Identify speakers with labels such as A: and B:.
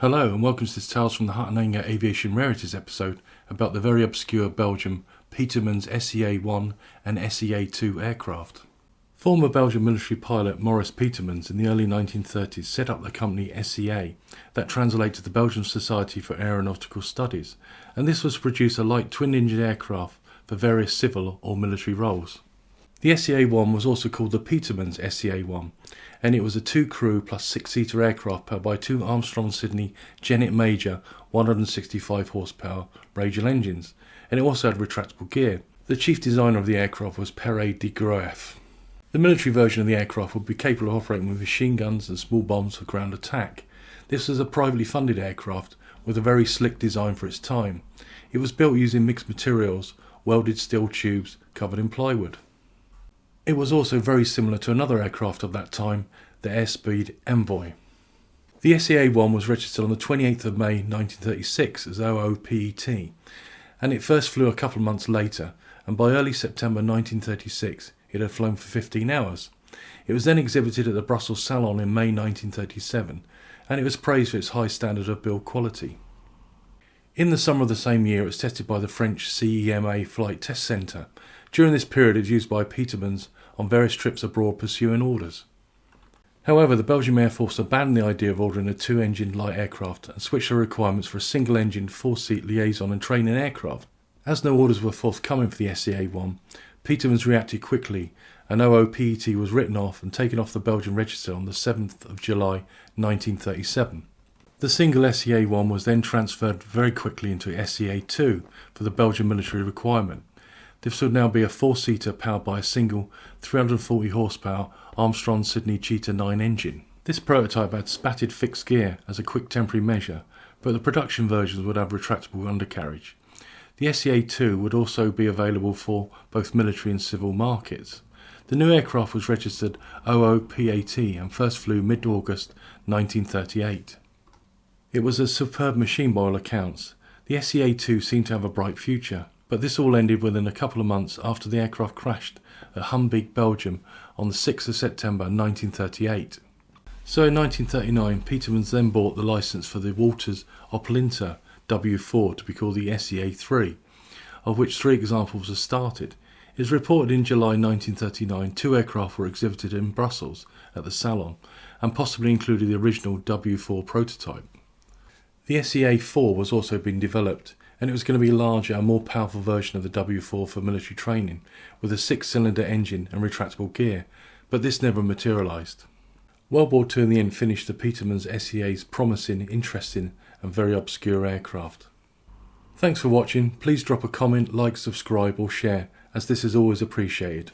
A: Hello and welcome to this Tales from the Hangar Aviation Rarities episode about the very obscure Belgian Peetermans S.E.A. and S.E.A. aircraft. Former Belgian military pilot Maurice Peetermans in the early 1930s set up the company S.E.A. that translates to the Belgian Society for Aeronautical Studies, and this was to produce a light twin-engine aircraft for various civil or military roles. The S.E.A. was also called the Peetermans S.E.A., and it was a 2-crew plus 6-seater aircraft powered by 2 Armstrong-Sydney Genet Major 165 horsepower radial engines, and it also had retractable gear. The chief designer of the aircraft was Pierre de Groef. The military version of the aircraft would be capable of operating with machine guns and small bombs for ground attack. This was a privately funded aircraft with a very slick design for its time. It was built using mixed materials, welded steel tubes covered in plywood. It was also very similar to another aircraft of that time, the Airspeed Envoy. The S.E.A. was registered on the 28th of May 1936 as OOPET, and it first flew a couple of months later, and by early September 1936 it had flown for 15 hours. It was then exhibited at the Brussels Salon in May 1937, and it was praised for its high standard of build quality. In the summer of the same year it was tested by the French CEMA Flight Test Centre. During this period it was used by Peetermans on various trips abroad pursuing orders. However, the Belgian Air Force abandoned the idea of ordering a 2-engine light aircraft and switched the requirements for a single-engine 4-seat liaison and training aircraft. As no orders were forthcoming for the S.E.A. Peetermans reacted quickly, and OOPET was written off and taken off the Belgian register on the 7th of July 1937. The single S.E.A. was then transferred very quickly into S.E.A. for the Belgian military requirement. This would now be a 4-seater powered by a single 340 horsepower Armstrong-Sydney Cheetah 9 engine. This prototype had spatted fixed gear as a quick temporary measure, but the production versions would have retractable undercarriage. The S.E.A. would also be available for both military and civil markets. The new aircraft was registered OOPET and first flew mid-August 1938. It was a superb machine by all accounts. The S.E.A. seemed to have a bright future, but this all ended within a couple of months after the aircraft crashed at Humbeek, Belgium on the 6th of September 1938. So in 1939, Peetermans then bought the licence for the Walters Oplinter W4 to be called the S.E.A. of which 3 examples were started. It is reported in July 1939 2 aircraft were exhibited in Brussels at the Salon, and possibly included the original W4 prototype. The S.E.A. was also being developed, and it was going to be a larger and more powerful version of the W4 for military training, with a 6-cylinder engine and retractable gear, but this never materialised. World War II in the end finished the Peetermans S.E.A.'s promising, interesting and very obscure aircraft. Thanks for watching. Please drop a comment, like, subscribe or share, as this is always appreciated.